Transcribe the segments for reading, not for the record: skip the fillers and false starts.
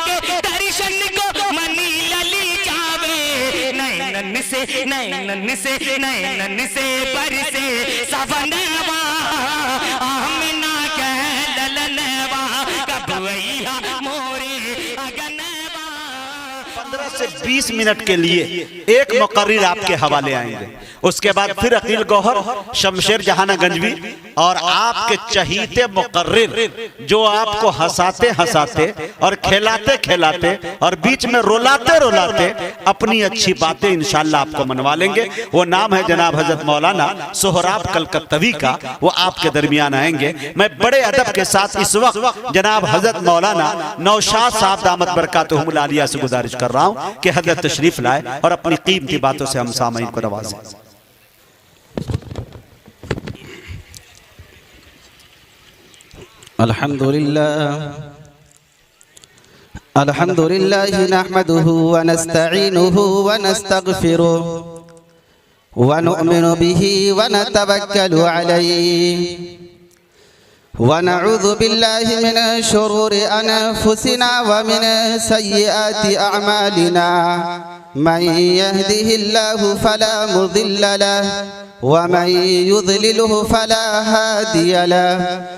के दर्शन को मनी लली जावे नैनन से बरसे सवनवा आमना के ललनवा कब वैया मोरे अगनवा। 15 से 20 मिनट के लिए एक मुकर्रिर आपके हवाले आएंगे, उसके बाद फिर अकील गौहर, शमशेर जहाना गंजवी और आपके चहीते मुकर्रिर जो आपको हंसाते हंसाते और खिलाते खिलाते और बीच में रुलाते रुलाते अपनी अच्छी बातें इंशाअल्लाह आपको मनवा लेंगे। वो नाम है जनाब हजरत मौलाना सोहराब कलकत्तवी का। वो आपके दरमियान आएंगे। मैं बड़े अदब के साथ इस वक्त जनाब हजरत मौलाना नौशाद साहब दामत बरकातुहुमुल आलिया से गुजारिश कर रहा हूँ कि हजरत तशरीफ लाए और अपनी कीमती बातों से हम सामईन को नवाजें। अल्हम्दुलिल्लाह नहमदुहु व नस्तईनुहु व नस्तगफिरुहु व नु'मिनु बिही व नतवक्कलु अलैहि व नऊज़ु बिल्लाहि मिन शुरूरि अनफुसिना व मिन सय्यिआति अअमालिना मन यहदिहिल्लाहु फला मुदिल्ल लहु व मन युद्लिलहु फला हादिय लहु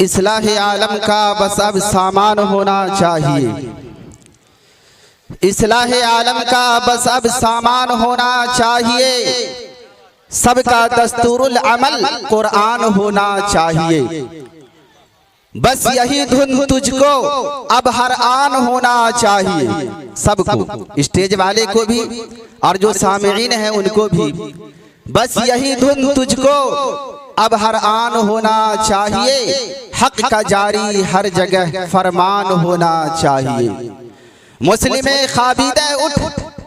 इस्लाह आलम का बस अब सामान होना चाहिए, इस्लाह आलम का बस अब सामान होना चाहिए, सबका दस्तूरुल अमल कुरान होना चाहिए। बस यही धुन तुझको अब हर आन होना चाहिए, सबको, स्टेज वाले को भी और जो सामईन है उनको भी। बस यही धुन तुझको अब हर आन होना चाहिए, हक का जारी हर जगह फरमान होना चाहिए। मुस्लिम खाबिदा उठ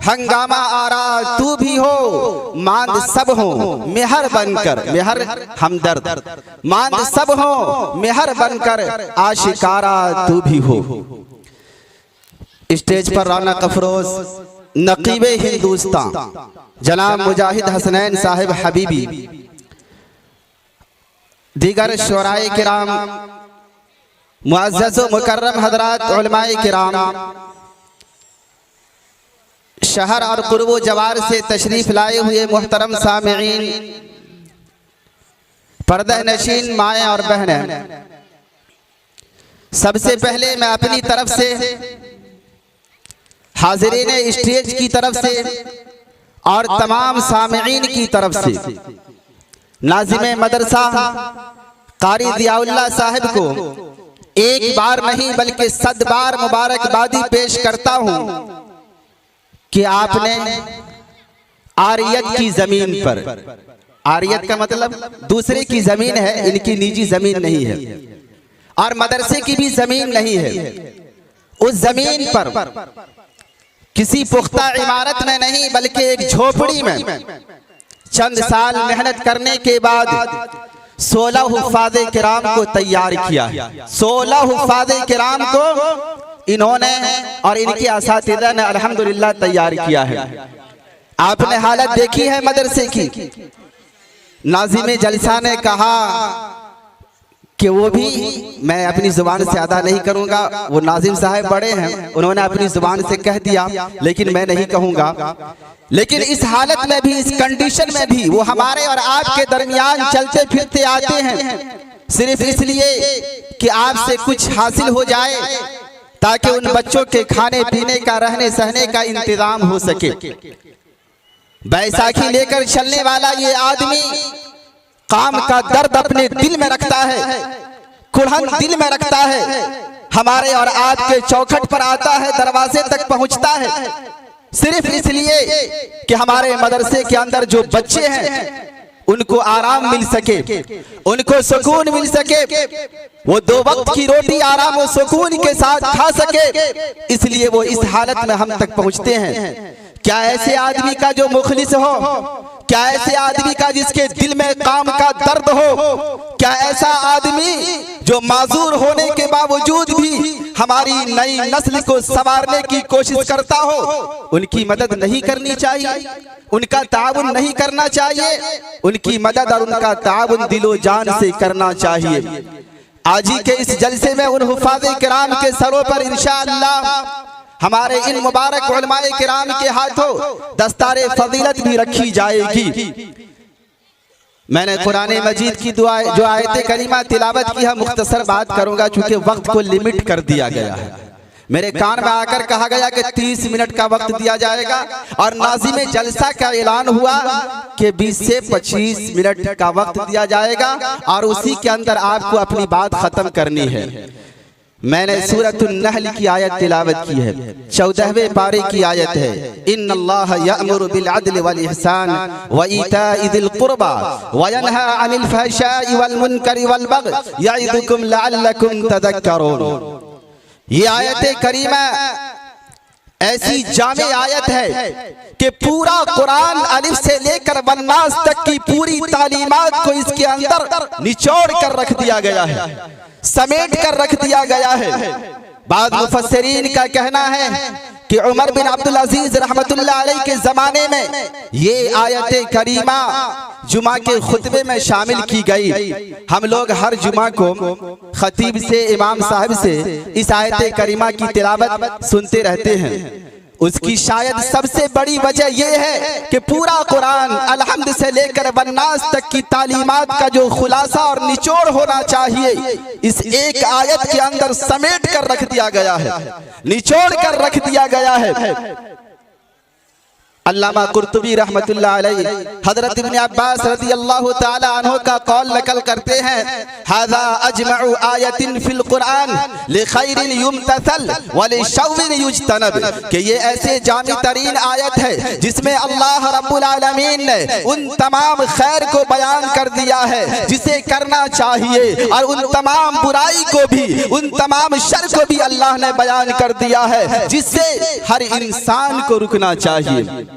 हंगामा आ रहा तू भी हो, मांद सब हो मेहर बनकर, मेहर हमदर्द, मांद सब हो मेहर बनकर आशिकारा तू भी हो। स्टेज पर रौनक अफरोज नकीबे हिंदुस्तान जनाब मुजाहिद हसनैन साहिब हबीबी, दीगर शुराए किराम, मुअज़्ज़ज़ व मुकर्रम हज़रात उलमाए किराम, शहर और कुर्बो जवार से तशरीफ लाए हुए मुहतरम सामईन, पर्दा नशीन माएँ और बहनें, सबसे पहले मैं अपनी तरफ से हाज़रीन स्टेज की तरफ से और तमाम सामईन की तरफ से नाज़िम मदरसा कारी ज़ियाउल्लाह साहिब को एक बार नहीं बल्कि 100 बार मुबारकबादी पेश करता हूँ कि आपने आरियत की जमीन पर, आरियत का मतलब दूसरे की जमीन है, इनकी निजी जमीन नहीं है और मदरसे की भी जमीन नहीं है, उस जमीन पर किसी पुख्ता इमारत में नहीं बल्कि एक झोपड़ी में चंद साल मेहनत करने के बाद 16 हुफ़ाज़े किराम को तैयार किया है। 16 हुफ़ाज़े किराम को इन्होंने और इनके असातिज़ा ने अल्हम्दुलिल्लाह तैयार किया है। आपने हालत देखी है मदरसे की। नाज़िम जलसा ने कहा कि वो भी मैं अपनी जुबान से अदा नहीं करूंगा। वो नाजिम साहब बड़े हैं, उन्होंने अपनी जुबान से कह दिया, लेकिन मैं नहीं कहूंगा। लेकिन इस हालत में भी, इस कंडीशन में भी वो हमारे और आपके दरमियान चलते फिरते आते हैं सिर्फ इसलिए कि आपसे कुछ हासिल हो जाए, ताकि उन बच्चों के खाने पीने का, रहने सहने का इंतजाम हो सके। बैसाखी लेकर चलने वाला ये आदमी काम का दर्द अपने दिल में रखता है, कुल्हन दिल में रखता है। हमारे और आपके चौखट पर आता है, दरवाजे तक पहुंचता है सिर्फ इसलिए कि हमारे मदरसे के अंदर जो बच्चे हैं उनको आराम मिल सके, उनको सुकून मिल सके, वो 2 वक्त की रोटी आराम और सुकून के साथ खा सके, इसलिए वो इस हालत में हम तक पहुंचते हैं। क्या ऐसे आदमी का जो मुखलिस हो, क्या ऐसे आदमी का जिसके दिल में काम का दर्द हो, क्या ऐसा आदमी जो माजूर होने के बावजूद भी हमारी नई नस्ल को संवारने की कोशिश करता हो, उनकी मदद नहीं करनी चाहिए, उनका ताउन नहीं करना चाहिए, उनकी मदद और उनका ताउन दिलो जान से करना चाहिए। आज ही के इस जलसे में उन हुफाज़े किराम के सरों पर इंशाअल्लाह हमारे इन मुबारक उलमाए किराम के हाथों दस्तारे फजीलत भी रखी जाएगी। मैंने कुरान मजीद की दुआ जो आयत करीमा तिलावत की है, मुख्तसर बात करूंगा चूंकि वक्त को लिमिट कर दिया गया है। मेरे कान में आकर कहा गया कि 30 मिनट का वक्त दिया जाएगा और नाज़िम जलसा का ऐलान हुआ कि 20 से 25 मिनट का वक्त दिया जाएगा और उसी के अंदर आपको अपनी बात खत्म करनी है। मैंने सूरतुन नहल की आयत तिलावत की है, 14वें पारे की आयत है, इन्नल्लाह यअमुरु बिल अदल वल इहसान व ईताइ दिल कुर्बा व यनहा अनिल फहशाइ वल मुनकरि वल बग़य यइदुकुम लअल्लकुम तदक्करून। ये आयत करीमा ऐसी जामे आयत है कि पूरा कुरान अलिफ से लेकर वन्नास तक की पूरी तालीमात को इसके अंदर निचोड़ कर रख दिया गया है, समेट कर रख दिया गया है। बाद मुफस्सिरीन का कहना है कि उमर बिन अब्दुल अजीज रहमतुल्लाह अलैह के जमाने में ये आयत करीमा जुमा के खुतबे में शामिल की गई। हम लोग हर जुमा को खतीब से, इमाम साहब से इस आयत करीमा की तिलावत सुनते रहते हैं। उसकी शायद सबसे बड़ी वजह यह है कि पूरा कुरान अलहम्द से लेकर वन्नास तक की तालीमात का जो खुलासा और निचोड़ होना चाहिए, इस एक आयत के अंदर समेट कर रख दिया गया है, निचोड़ कर रख दिया गया है। अल्लामा कुर्तुबी रहमतुल्लाह अलैह हजरत इब्न अब्बास रज़ियल्लाहु ताला अन्हु का कौल नकल करते हैं, हाज़ा अजमउ आयतिन फिल कुरान लिखैरिन युमतसल व लिशर्रिन युजतनब, कि ये ऐसे जामी तरीन आयत है जिसमें अल्लाह रब्बुल आलमीन ने उन तमाम खैर को बयान कर दिया है जिसे करना चाहिए, और उन तमाम बुराई को भी, उन तमाम शर को भी अल्लाह ने बयान कर दिया है जिससे हर इंसान को रुकना चाहिए।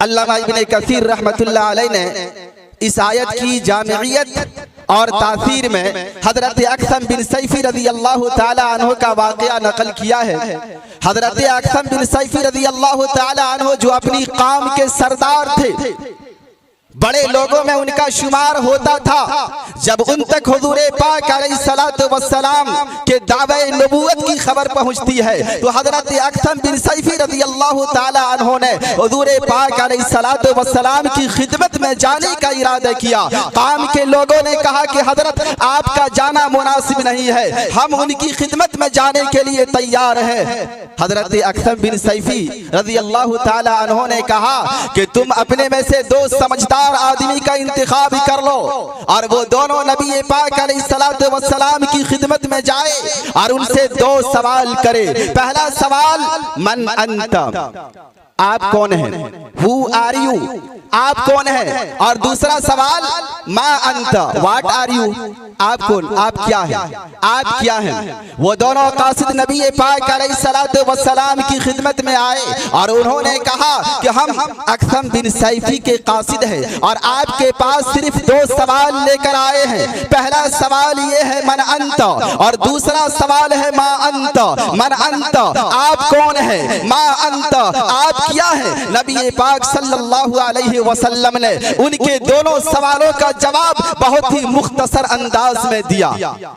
अल्लामा इब्ने कसीर रहमतुल्लाह अलैह ने इस आयत की जामियत और तासीर में हजरत अक़सम बिन सैफी रज़ियल्लाहु ताला अन्हु का वाक़या नकल किया है। हजरत अक़सम बिन सैफी रज़ियल्लाहु ताला अन्हु जो अपनी कौम के सरदार थे, बड़े लोगों में उनका शुमार होता था, जब उन तक हुजूर पाक अलैहिस्सलातु वस्सलाम के दावे नबूवत की खबर पहुंचती है तो हजरत अक़सम बिन सैफी रज़ियल्लाहु ताला अन्हु ने हुजूर पाक अलैहिस्सलातु वस्सलाम की खिदमत में जाने का इरादा किया। कौम के लोगों ने कहा कि हजरत आपका जाना मुनासिब नहीं है, हम उनकी खिदमत में जाने के लिए तैयार हैं। हजरत अक़सम बिन सैफी रज़ियल्लाहु ताला अन्हु ने कहा कि तुम अपने में से 2 समझदार आदमी का इंतखाब कर लो और वो दोनों नबी पाक अलैहिस्सलातु वस्सलाम की खिदमत में जाए और उनसे 2 सवाल करे। पहला सवाल, मन अंत, आप कौन हैं, हु आर यू, आप कौन हैं, और दूसरा सवाल, मा अंत, व्हाट आर यू, आप कौन, आप क्या हैं, आप क्या हैं। वो दोनों कासिद नबी पाक अलैहिस्सलातु वस्सलाम की खिदमत में आए और उन्होंने कहा कि हम अक़सम बिन सैफी के कासिद हैं और आपके पास सिर्फ 2 सवाल लेकर आए हैं। पहला सवाल ये है मन अंत, और दूसरा सवाल है मा अंत। मन अंत, आप कौन हैं, मा अंत, आप किया है। नबी पाक सल्लल्लाहु अलैहि वसल्लम ने उनके दोनों सवालों का जवाब बहुत ही मुख्तसर अंदाज में दिया।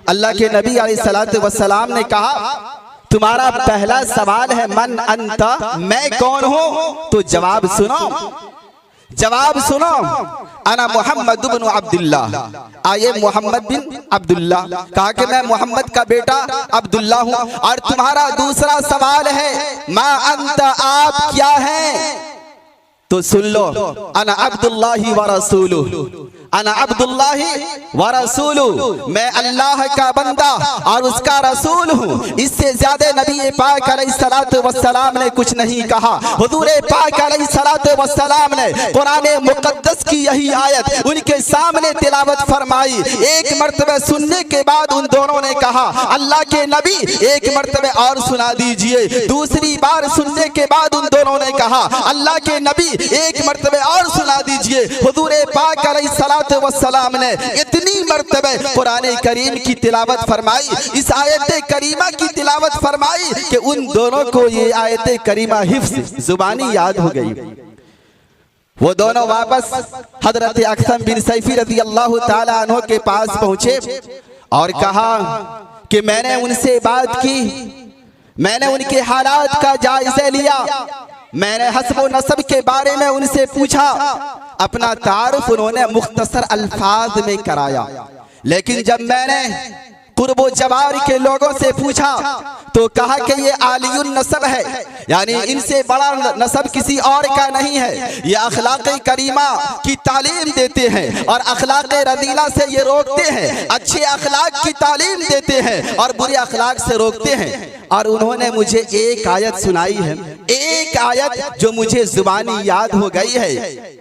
अल्लाह के नबी अलैहिस्सलातु वस्सलाम ने कहा, तुम्हारा पहला सवाल है मन अंता, मैं कौन हूं? तो जवाब सुनो, जवाब सुनो, अना मोहम्मद बिन अब्दुल्लाह, आये मोहम्मद बिन अब्दुल्लाह। कहा कि मैं मोहम्मद का बेटा अब्दुल्ला हूं। और तुम्हारा दूसरा सवाल है मा अंता, आप क्या हैं? तो सुन लो, अना अब्दुल्लाही व रसूलुहु, अना अब्दुल्लाही व रसूलुहु, मैं अल्लाह का बंदा और उसका रसूल हूँ। इससे ज्यादा नबी पाक अलैहिस्सलातु वस्सलाम ने कुछ नहीं कहा। हुजूर पाक अलैहिस्सलातु वस्सलाम ने कुरान मुकद्दस की यही आयत उनके सामने तिलावत फरमाई। एक मर्तबे सुनने के बाद उन दोनों ने कहा, अल्लाह के नबी एक मर्तबे और सुना दीजिए। दूसरी बार सुनने के बाद उन दोनों ने कहा, अल्लाह के नबी एक मर्तबे और सुना दीजिए। हुजूर पाक अलैहिस्सलातु वस्सलाम ने इतनी मर्तबे कुरान करीम की तिलावत फरमाई, इस आयत करीमा की तिलावत फरमाई कि उन दोनों को ये आयत करीमा हिफ्ज़ जुबानी याद हो गई। वो दोनों वापस हजरत अक़सम बिन सैफी रज़ी अल्लाह ताला अन्हु के पास पहुंचे और कहा कि मैंने उनसे बात की, मैंने उनके हालात का जायजा लिया, मैंने हस्ब व नसब के बारे में उनसे पूछा। अपना तारुफ उन्होंने मुख्तसर अल्फाज में कराया। लेकिन जब मैंने कुर्बो जवार के लोगों से पूछा तो कहा कि ये आलियुन नसब है, यानी इनसे बड़ा नसब किसी और का नहीं है। ये अखलाक़ करीमा की तालीम देते हैं और अखलाक़ रज़ीला से ये रोकते हैं, अच्छे अखलाक की तालीम देते हैं और बुरे अखलाक से रोकते हैं। और उन्होंने मुझे एक आयत सुनाई है, एक आयत जो मुझे जुबानी याद हो गई है।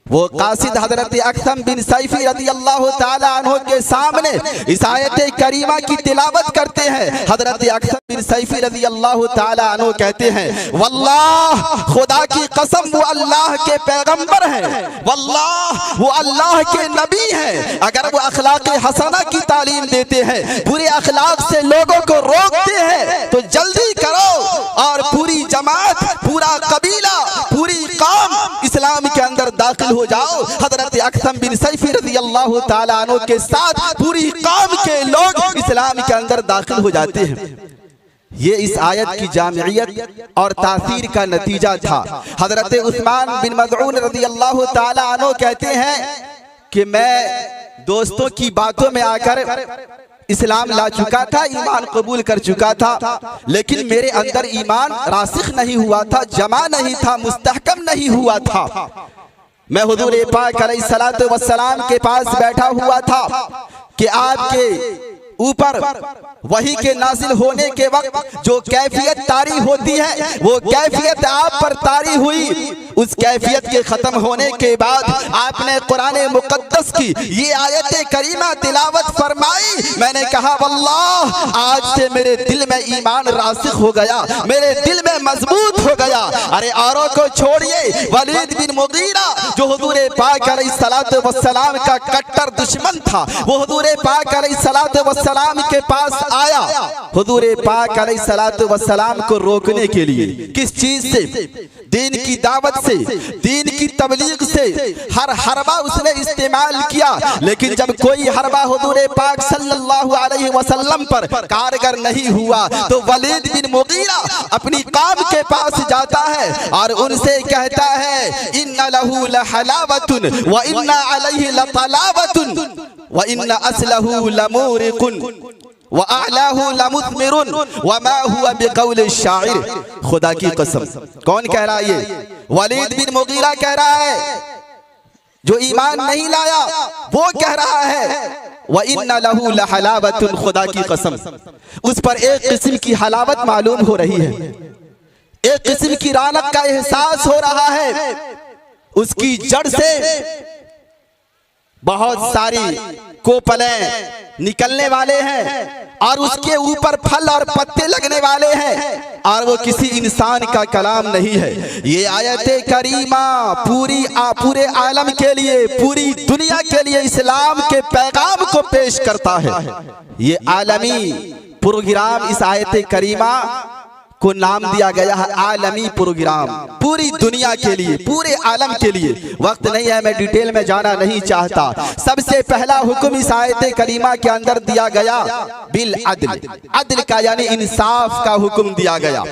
वो कासिद हजरत अक़सम बिन सैफी रज़ी अल्लाह ताला अन्हु के सामने इस आयत करीमा की तिलावत करते हैं। हजरत अक़सम बिन सैफी रज़ी अल्लाह ताला अन्हु कहते हैं, वल्लाह, खुदा की कसम, वो अल्लाह के पैगंबर हैं, वल्लाह वो अल्लाह के नबी हैं। अगर वो अखलाक हसना की तालीम देते हैं, बुरे अखलाक से लोगों को रोकते हैं, तो जल्दी करो और पूरी जमात, पूरा कबीला, पूरी कौम इस्लाम के अंदर दाखिल हो जाओ। हजरत अक़सम बिन सैफी रज़ी अल्लाह ताला अन्हु के साथ पूरी कौम के लोग इस्लाम के अंदर दाखिल हो जाते हैं। ये इस आयत की जामियत और तासीर का नतीजा था। हजरत उस्मान बिन मज़ऊन रज़ी अल्लाह ताला अन्हु कहते हैं कि मैं दोस्तों की बातों में आकर इस्लाम ला चुका था, ईमान कबूल कर चुका था, लेकिन मेरे अंदर ईमान रासिख नहीं हुआ था, जमा नहीं था, मुस्तहकम नहीं हुआ था। मैं हुजूर पाक अलैहिस्सलातु वस्सलाम के पास बैठा हुआ था कि आपके ऊपर वही के नाजिल होने के वक्त जो कैफियत तारी होती है, वो कैफियत आप पर तारी हुई। उस कैफियत के खत्म होने के बाद आपने कुरान मुकद्दस की ये आयत करीमा तिलावत फरमाई। मैंने कहा वल्लाह, आज से मेरे दिल में ईमान रासिख हो गया, मेरे दिल में मजबूत हो गया। अरे औरों को छोड़िए, वलीद बिन मुगीरा जो हुजूर पाक अलैहिस्सलातु वस्सलाम का कट्टर दुश्मन था, वो हुजूर पाक अलैहिस्सलातु वस्सलाम के पास आया। हुजूर पाक अलैहिस्सलातु वस्सलाम को रोकने के लिए, किस चीज से? दीन की दावत से, दीन की तबलीग से हर हरबा उसने इस्तेमाल किया। लेकिन जब कोई हरबा हुजूर पाक सल्लल्लाहु अलैहि वसल्लम पर कारगर नहीं हुआ तो वलीद बिन मुगीरा अपनी कौम के पास जाता है और उनसे कहता है, इन्ना लहू लहलावतुन व इन्ना अलैहि लतलावतुन व इन्ना असलहू लमूरिकुन व आलाहू लमुथमिरुन व मा हुवा बिक़ौल शाइर। खुदा की कसम, कौन कह रहा है? ये वलीद बिन मुगीरा कह रहा है, जो ईमान नहीं लाया वो कह रहा है व इन्ना लहू लहलावतुन। खुदा की कसम, उस पर एक किस्म की हलावत मालूम हो रही है, एक किस्म की रौनक का एहसास हो रहा है। उसकी जड़ से बहुत सारी कोपलें निकलने वाले हैं और उसके ऊपर फल और पत्ते लगने वाले हैं और वो किसी इंसान का कलाम नहीं है। ये आयत करीमा पूरे आलम के लिए, पूरी दुनिया के लिए इस्लाम के पैगाम को पेश करता है। ये आलमी प्रोग्राम इस आयत करीमा को नाम दिया गया है आलमी प्रोग्राम, पूरी दुनिया के लिए, पूरे आलम के लिए। वक्त नहीं है, मैं डिटेल में जाना नहीं चाहता। सबसे पहला हुक्म इस आयत करीमा के अंदर दिया गया बिल अदल, अदल का यानी इंसाफ का हुक्म दिया गया।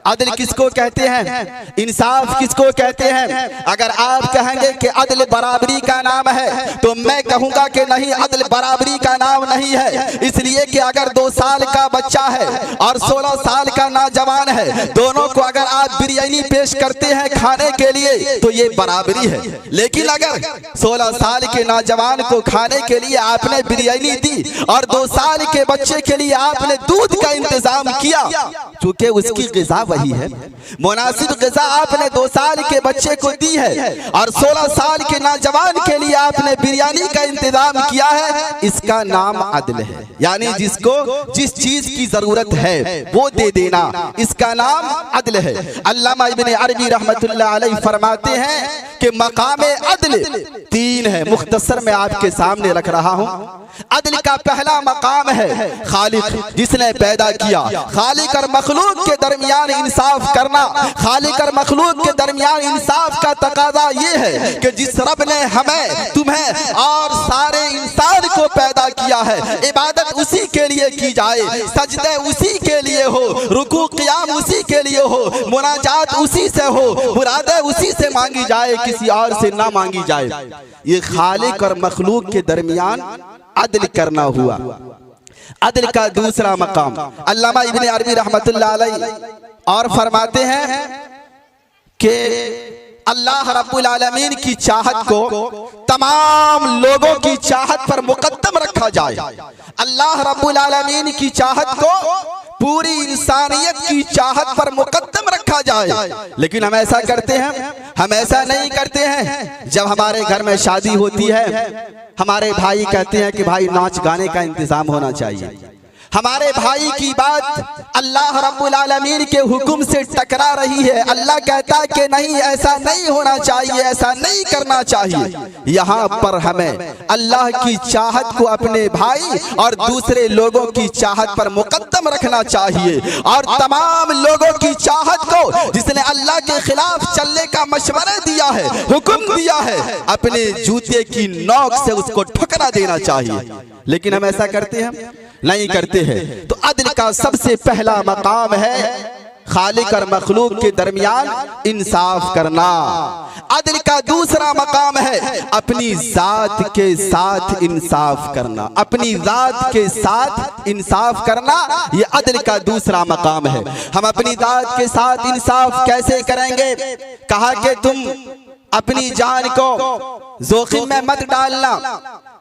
अदल किसको कहते हैं, इंसाफ किसको कहते हैं? अगर आप कहेंगे कि अदल बराबरी का नाम है तो मैं कहूंगा कि नहीं, अदल बराबरी का नाम नहीं है। इसलिए कि अगर 2 साल का बच्चा है और 16 साल का नौजवान है, दोनों को अगर आप बिरयानी पेश करते हैं खाने के लिए तो ये बराबरी है। लेकिन अगर 16 साल के नौजवान को खाने के लिए आपने बिरयानी दी और 2 साल के बच्चे के लिए आपने दूध का इंतजाम किया, चूंकि उसकी ग़िज़ा वही है, मुनासिब ग़िज़ा आपने 2 साल के बच्चे को दी है और 16 साल के नौजवान के लिए आपने बिरयानी का इंतजाम किया है, इसका नाम अदल है। यानी जिसको जिस चीज की जरूरत है वो दे देना, इसका नाम अदल है। अल्लामा इब्न अरबी रहमतुल्लाह अलैहि फरमाते हैं कि मकाम अदल 3 है, मुख्तसर में आपके सामने रख रहा हूं। अदल का पहला मकाम है खालिक, जिसने पैदा किया। खालिक और मखलूक के दरमियान इंसाफ करना। खालिक और मखलूक के दरमियान इंसाफ का तकाजा ये है कि जिस रब ने हमें, तुम्हें और सारे इंसान को पैदा किया है, इबादत उसी के लिए की जाए, सजदे उसी के लिए हो, रुकू क़ियाम उसी के लिए हो, मुनाजात उसी से हो, मुरादें उसी से मांगी जाए, किसी और से ना मांगी जाए। ये खालिक और मखलूक के दरमियान अदल करना हुआ। अदल का दूसरा मकाम अल्लामा इब्न अरबी रहमतुल्लाह अलैहि और फरमाते हैं कि अल्लाह रब्बुल आलमीन की चाहत को तमाम लोगों की चाहत पर मुकद्दम रखा जाए। अल्लाह रब्बुल आलमीन की चाहत को पूरी इंसानियत की चाहत पर मुकद्दम रखा जाए। लेकिन हम ऐसा करते हैं, हम ऐसा नहीं करते हैं। जब हमारे घर में शादी होती है, हमारे भाई कहते हैं कि भाई नाच गाने का इंतजाम होना चाहिए। हमारे भाई की बात अल्लाह रब्बुल आलमीन के हुक्म से टकरा रही है। अल्लाह कहता है कि नहीं, ऐसा नहीं होना चाहिए, ऐसा नहीं करना चाहिए। यहाँ पर हमें अल्लाह की चाहत को अपने भाई और दूसरे लोगों की चाहत पर मुकद्दम रखना चाहिए और तमाम लोगों की चाहत को जिसने अल्लाह के खिलाफ चलने का मशवरा दिया है, हुक्म दिया है, अपने जूते की नोक से उसको ठुकरा देना चाहिए। लेकिन हम ऐसा करते हैं? नहीं करते हैं। तो अदल का सबसे पहला मकाम है खालिक और मखलूक के दरमियान इंसाफ करना। अदल का दूसरा मकाम है अपनी जात के साथ इंसाफ करना। अपनी जात के साथ इंसाफ करना, ये अदल का दूसरा मकाम है। हम अपनी जात के साथ इंसाफ कैसे करेंगे? कहा कि तुम अपनी जान को जोखिम में मत डालना,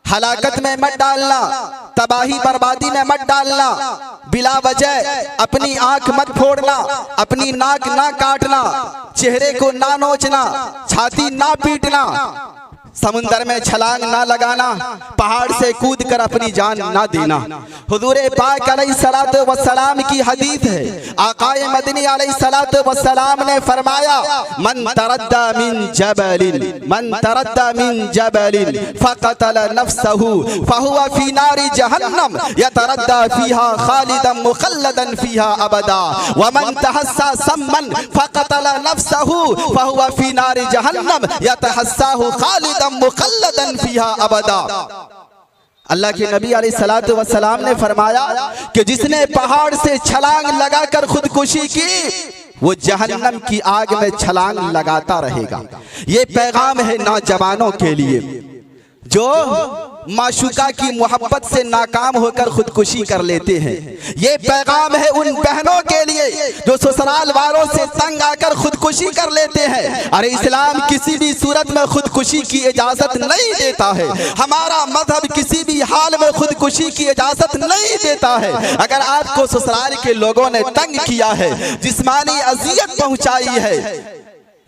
हलाकत में मत डालना, तबाही बर्बादी में मत डालना, बिला वजह अपनी आंख मत फोड़ना, अपनी नाक ना काटना, चेहरे को ना नोचना, छाती ना पीटना, समुंदर में छलांग ना लगाना, पहाड़ से कूद कर अपनी जान ना देना। हुजूर पाक अलैहिस्सलातु वस्सलाम की हदीस है, आकाए मदनी अलैहिस्सलातु वस्सलाम ने फरमाया, मन तरद्दा मिन जबलिन फक़तल नफ्सहु फहुवा फी नारि जहन्नम यतरद्दा फीहा खालिदन मुखल्लदन फीहा अबदा व मन तहस्सा सम्मन फक़तल नफ्सहु फहुवा फी नारि जहन्नम यतहस्साहु खालिदन मुखल्लदन फीहा अबदा। अल्लाह के नबी अलैहिस्सलातु वस्सलाम ने फरमाया कि जिसने पहाड़ से छलांग लगाकर खुदकुशी की वो जहन्नम की आग में छलांग लगाता रहेगा। ये पैगाम है नौजवानों के लिए जो माशूका की मोहब्बत से नाकाम होकर खुदकुशी कर लेते हैं। ये पैगाम है उन बहनों के लिए जो ससुराल वालों से तंग आकर खुदकुशी कर लेते हैं। अरे इस्लाम किसी भी सूरत में खुदकुशी की इजाजत नहीं देता है। हमारा मजहब किसी भी हाल में खुदकुशी की इजाजत नहीं देता है। अगर आपको ससुराल के लोगों ने तंग किया है, जिस्मानी अजियत पहुंचाई है,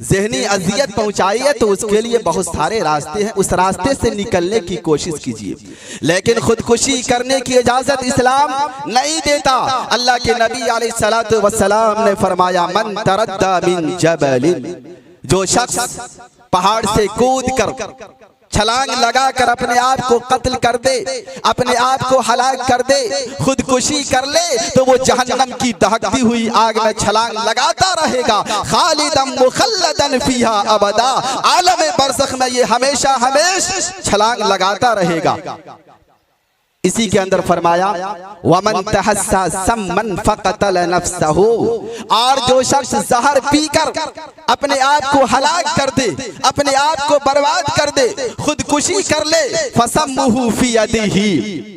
ज़हनी अजियत पहुंचाई है, तो उसके लिए बहुत सारे रास्ते हैं, उस रास्ते से निकलने की कोशिश कीजिए। लेकिन खुदकुशी करने की इजाजत इस्लाम नहीं देता। अल्लाह के नबी अलैहिस्सलातु वस्सलाम ने फरमाया, मन तरद्दा मिन जबलिन, जो शख्स पहाड़ से कूद कर छलांग लगाकर अपने आप को कत्ल कर दे, अपने आप को हलाक कर दे, खुदकुशी कर ले, तो वो जहन्नम की दहकती हुई आग में छलांग लगाता रहेगा। खालिदम मुखल्लदन फीहा अबदा, आलम बरज़ख में ये हमेशा छलांग लगाता रहेगा। इसी के अंदर फरमाया वमन तहस्सा सम्मन फक़तल नफ्सहू, और जो शख्स जहर पीकर अपने आप को हलाक कर दे, अपने आप को बर्बाद कर दे, खुदकुशी कर ले, फसम्मुहु फी यदिही,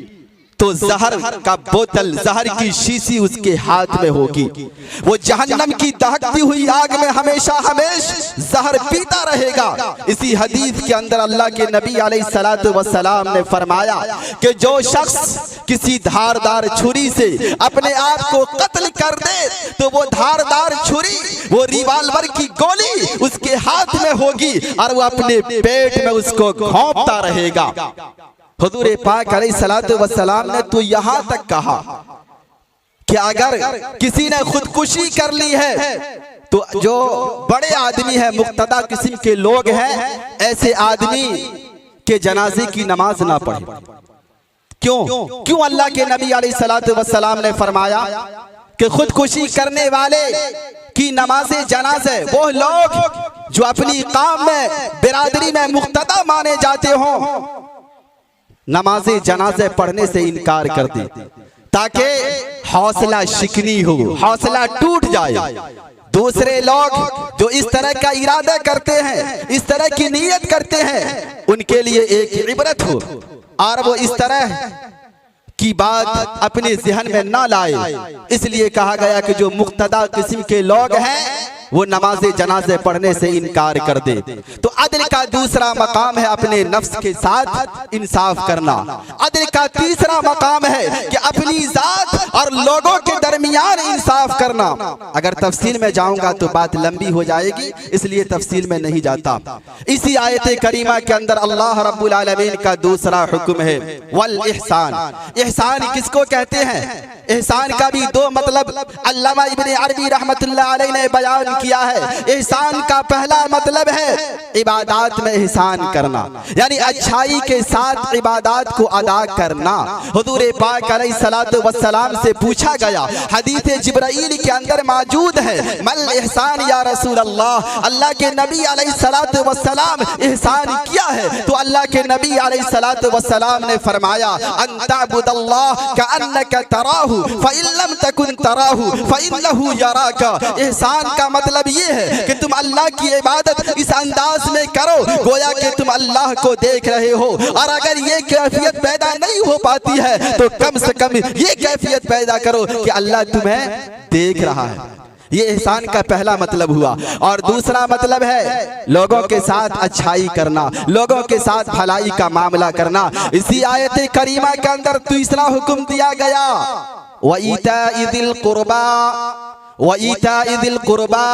तो जहर का बोतल, जहर की शीशी उसके हाथ में होगी। वो जहन्नम की दहकती हुई आग में हमेशा जहर पीता रहेगा। इसी हदीस के अंदर अल्लाह के नबी अलैहिस्सलातु वस्सलाम ने फरमाया कि जो शख्स किसी धारदार छुरी से अपने आप को कत्ल कर दे, तो वो धारदार छुरी, वो रिवाल्वर की गोली उसके हाथ में होगी और वो अपने पेट में उसको घोंपता रहेगा। हुजूर पाक अलैहिस्सलातु वस्सलाम ने तो यहाँ तक कहा कि अगर किसी ने खुदकुशी कर ली है, तो जो बड़े आदमी है, मुक्तदा किस्म के लोग हैं, ऐसे आदमी के जनाजे की नमाज ना पढ़े। क्यों अल्लाह के नबी अलैहिस्सलातु वस्सलाम ने फरमाया कि खुदकुशी करने वाले की नमाज़े जनाजे, वो लोग जो अपनी काम में, बिरादरी में मुक्तदा माने जाते हों, नमाज़े जनाजे पढ़ने से इनकार कर दे, ताकि हौसला शिकनी हो, हौसला टूट जाए। दूसरे लोग जो इस तरह का इरादा करते हैं, इस तरह की नीयत करते हैं, उनके लिए एक इबरत हो और वो इस तरह की बात अपने ज़हन में ना लाए। इसलिए कहा गया कि जो मुक्तदा किस्म के लोग हैं वो नमाज़े जनाजे पढ़ने से इनकार कर दे। तो अदल का दूसरा मकाम है अपने नफ्स के साथ इंसाफ करना। अदल का तीसरा मकाम है कि अपनी जात और लोगों के दरमियान इंसाफ करना। अगर तफसील में जाऊंगा तो बात लंबी हो जाएगी, इसलिए तफसील में नहीं जाता। इसी आयत करीमा के अंदर अल्लाह रब्बुल आलमीन का दूसरा हुक्म है वल इहसान। इहसान किसको कहते हैं? एहसान का भी दो मतलब अल्लामा इब्ने अरबी रहमतुल्लाह अलैह ने बयान किया है। एहसान का पहला मतलब है इबादत में एहसान करना, यानी अच्छाई के साथ इबादत को अदा करना। हुजूर पाक अलैहिस्सलातु वस्सलाम से पूछा गया, हदीस जिब्राइल के अंदर मौजूद है, मल एहसान या रसूल अल्लाह, अल्लाह के नबी अलैहिस्सलातु वस्सलाम एहसान क्या है? तो अल्लाह के नबी अलैहिस्सलातु वस्सलाम ने फरमाया अंतअबुदल्लाह कअन्नका तराहु फ़इल्लम तकुन तराहु फ़इन्नहु यराका। एहसान का मतलब ये है कि तुम अल्लाह की इबादत इस अंदाज में करो गोया कि तुम अल्लाह को देख रहे हो, और अगर ये कैफियत पैदा नहीं हो पाती है तो कम से कम ये कैफियत पैदा करो कि अल्लाह तुम्हें देख रहा है। ये एहसान का पहला मतलब हुआ। और दूसरा मतलब है लोगों के साथ अच्छाई करना, लोगों के साथ भलाई का मामला करना। इसी आयत करीमा के अंदर तीसरा हुक्म दिया गया व ईताइदिल कुर्बा, व ईताइदिल कुर्बा,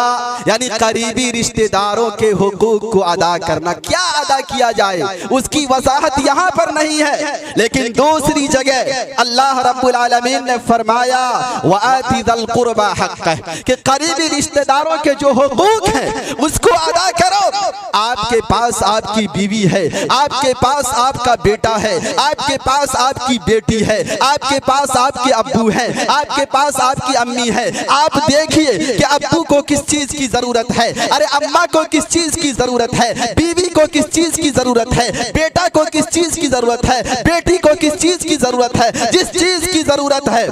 यानी करीबी रिश्तेदारों के हुकूक को अदा करना। क्या अदा किया जाए उसकी वजाहत यहाँ पर नहीं है, लेकिन दूसरी जगह अल्लाह रब्बुल आलमीन ने फरमाया व आतिज़ल कुर्बा हक़्क़ह, कि करीबी रिश्तेदारों के जो हुकूक हैं उसको अदा करो। आपके पास आपकी बीवी है, आपके पास आपका बेटा है, आपके पास आपकी बेटी है, आपके पास आपके अब्बू हैं, आपके पास आपकी अम्मी है। आप देखिए कि अब्बू को किस चीज की जरूरत है, अरे अम्मा को किस चीज की जरूरत है, बीवी को किस चीज की जरूरत है, बेटा को किस चीज की जरूरत है, बेटी को किस चीज की जरूरत है। जिस चीज की जरूरत है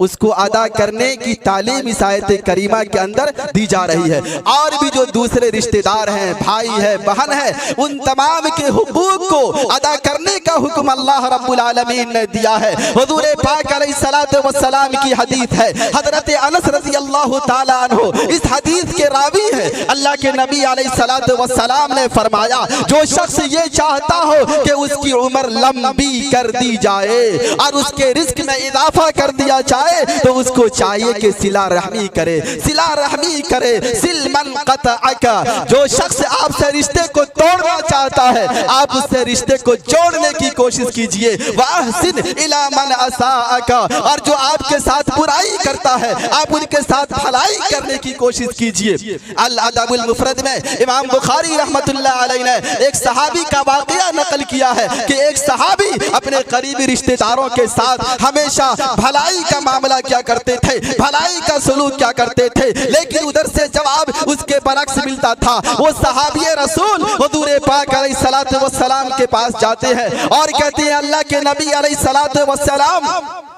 उसको अदा करने की तालीम इस आयत करीमा के अंदर दी जा रही है। और भी जो दूसरे रिश्तेदार हैं, भाई है, बहन है, उन तमाम के हुकूक को अदा करने का हुक्म अल्लाह रब्बुल आलमीन ने दिया है। हुजूर पाक अलैहिस्सलातु वस्सलाम की हदीस है, हजरत अनस रज़ियल्लाहु ताला अन्हु इस हदीस के रावी है। अल्लाह के नबी अलैहिस्सलातु वस्सलाम ने फरमाया जो शख्स ये चाहता हो कि उसकी उम्र लंबी कर दी जाए और उसके रिस्क में इजाफा कर दिया जाए, तो उसको चाहिए कि सिला रहमी करे, सिला रहमी करे। सिल मन क़तअका, जो शख्स आपसे रिश्ते को तोड़ना चाहता है आप उससे रिश्ते को जोड़ने की कोशिश कीजिए। वअहसिन इला मन असाअका, और जो आपके साथ बुराई करता है आप उनके साथ साथ भलाई करने की कोशिश कीजिए। अल अदबुल मुफरद में इमाम बुखारी रहमतुल्लाह अलैह ने एक सहाबी का वाकया नकल किया है कि एक सहाबी अपने करीबी रिश्तेदारों के साथ हमेशा भलाई का मामला क्या करते थे, भलाई का सलूक क्या करते थे, लेकिन उधर से जवाब उसके बरक्स मिलता था। वो सहाबी रसूल हुजूर पाक अलैहिस्सलातु वस्सलाम के पास जाते हैं और कहते हैं अल्लाह के नबी अलैहिस्सलातु वस्सलाम,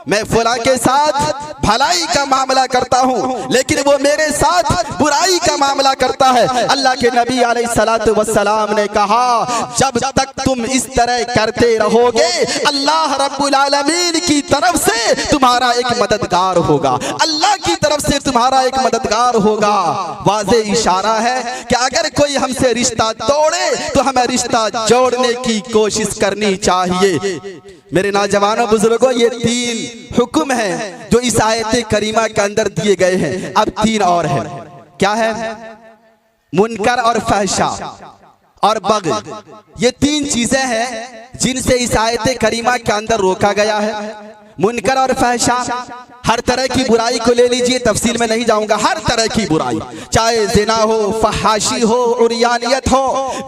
मैं फुला के साथ भलाई का मामला करता हूँ लेकिन वो मेरे साथ बुराई का मामला करता है। अल्लाह के नबी अलैहिस्सलातु वस्सलाम ने कहा, जब तक तुम इस तरह करते रहोगे अल्लाह रब्बुल आलमीन की तरफ से तुम्हारा एक मददगार होगा, अल्लाह की तरफ से तुम्हारा एक मददगार होगा। वाज़े इशारा है कि अगर कोई हमसे रिश्ता तोड़े तो हमें रिश्ता जोड़ने की कोशिश करनी चाहिए। मेरे नौजवानों बुजुर्गों, ये 3 हुक्म हैं जो इस आयत करीमा के अंदर दिए गए हैं। अब 3 और है। क्या है? मुनकर और फहशा और बग़य, ये 3 चीजें हैं जिनसे इस आयत करीमा के अंदर रोका गया है। मुनकर और फहशा, हर तरह की बुराई को ले लीजिए, तफसील में नहीं जाऊंगा। हर तरह की बुराई, चाहे जिना हो, फहाशी हो, उरियानियत हो,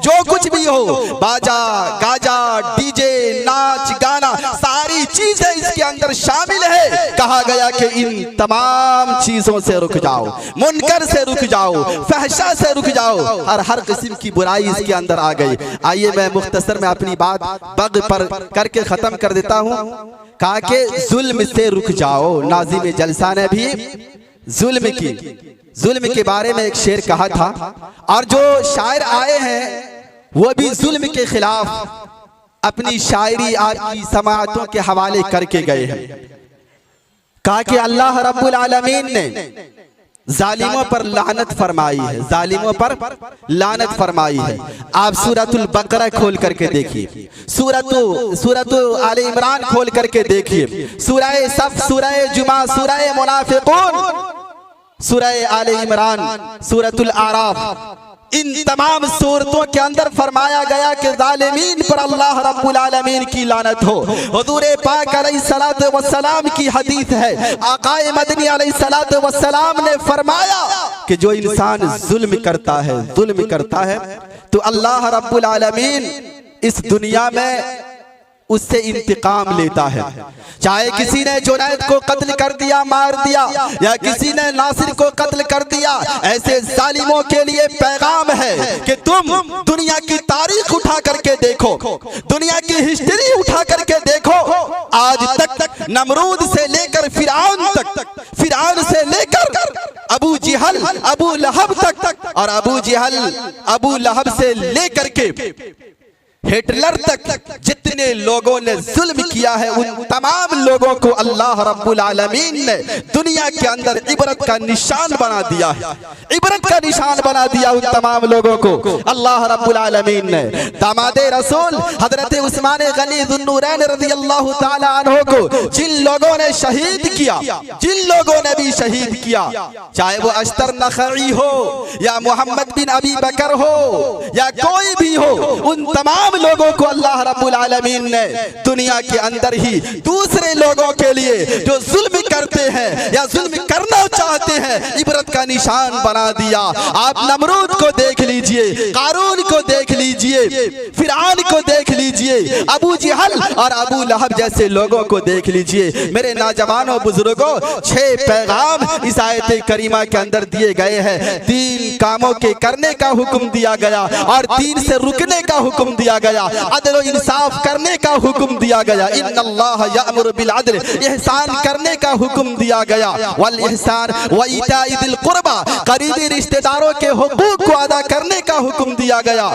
जो कुछ भी हो, बाजा गाजा, डीजे, नाच गाना, सारी चीजें इसके अंदर शामिल है। कहा गया कि इन तमाम चीजों से रुक जाओ, मुनकर से रुक जाओ, फहशा से रुक जाओ, और हर किस्म की बुराई इसके अंदर आ गई। आइए मैं मुख्तसर में अपनी बात बग़य पर करके खत्म कर देता हूँ। कहा कि जुल्म से रुक जाओ। नाज़िम जलसा ने भी जुल्म के बारे में एक शेर कहा था, और जो शायर आए हैं वो भी जुल्म के खिलाफ अपनी शायरी आपकी समाअतों के हवाले करके गए हैं। कहा कि अल्लाह रब्बुल आलमीन ने जालिमों पर लानत फरमाई है, जालिमों पर लानत फरमाई है। आप सूरतुल बकरा खोल करके देखिए, सूरत आले इमरान खोल करके देखिए, सूरह सफ, सूरह जुमा, सूरह मुनाफिकून, सूरह आले इमरान, सूरतुल आराफ, इन तमाम सूरतों के अंदर फरमाया गया कि जालिमीन पर अल्लाह रब्बुल आलमीन की लानत हो। हुजूर पाक अलैहिस्सलातु वस्सलाम की हदीस है, आकाए मदनी अलैहिस्सलातु वस्सलाम ने फरमाया कि जो इंसान जुल्म करता है तो अल्लाह रब्बुल आलमीन इस दुनिया में उससे इंतकाम लेता है। चाहे किसी ने जुनैद को कत्ल कर दिया, मार दिया, या किसी ने नासिर को कत्ल कर दिया, ऐसे जालिमों के लिए पैगाम है कि तुम दुनिया की तारीख उठा करके देखो, दुनिया की हिस्ट्री उठा करके देखो, आज तक नमरूद से लेकर फिरौन तक, फिरौन से लेकर अबू जहल, अबू लहब तक, और अबू लहब से लेकर के हिटलर तक जितने लोगों ने जुल्म किया है, उन तमाम लोगों को अल्लाह रब्बुल आलमीन ने दुनिया के अंदर इबरत का निशान बना दिया है, इबरत का निशान बना दिया उन तमाम लोगों को अल्लाह रब्बुल आलमीन ने। दामादे रसूल हजरत उस्मान गनी ज़ुन्नूरैन रज़ियल्लाहु ताला अन्हु को जिन लोगों ने शहीद किया, जिन लोगों ने भी शहीद किया, चाहे वो अश्तर नखई हो या मोहम्मद बिन अबी बकर हो या कोई भी हो, उन तमाम लोगों को अल्लाह रब्बुल आलमीन ने दुनिया के अंदर ही दूसरे लोगों के लिए जो जुल्म करते हैं या जुल्म करना चाहते हैं, इबरत का निशान बना दिया। आप नमरूद को देख लीजिए, कारून को देख लीजिए, फिरौन को देख लीजिए, अबू जहल और अबू लहब जैसे लोगों को देख लीजिए। मेरे नौजवानों बुजुर्गों, 6 पैगाम इस आयत करीमा के अंदर दिए गए हैं। 3 कामों के करने का हुक्म दिया गया और 3 से रुकने का हुक्म दिया गया, अदल व इंसाफ करने का हुक्म दिया गया, इन्नल्लाह यअमुरु बिल अदल, एहसान करने का हुक्म दिया गया, वल इहसान व इताई दिल कुर्बा, करीबी रिश्तेदारों के हुकूक को अदा करने का हुक्म दिया गया,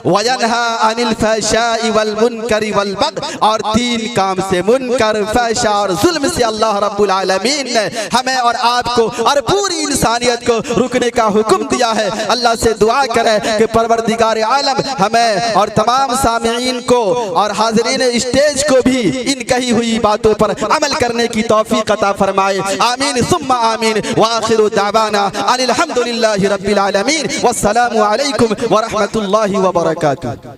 व यनहा अनिल फहशाई वल मुनकरी वल बग़य, और 3 काम से, मुनकर, फहशा और जुल्म से अल्लाह रब्बुल आलमीन ने हमें और आपको और पूरी इंसानियत को रुकने का हुक्म दिया है। अल्लाह से दुआ करें कि परवरदिगार आलम हमें और तमाम सामिईन को और हाज़रीन स्टेज को भी इन कही हुई बातों पर अमल करने की तौफीक अता फरमाए। आमीन सुम्मा आमीन। व आखिरु दावाना अनिल हम्दुलिल्लाहि रब्बिल आलमीन। वस्सलामु अलैकुम व रहमतुल्लाहि व बरकातुहू।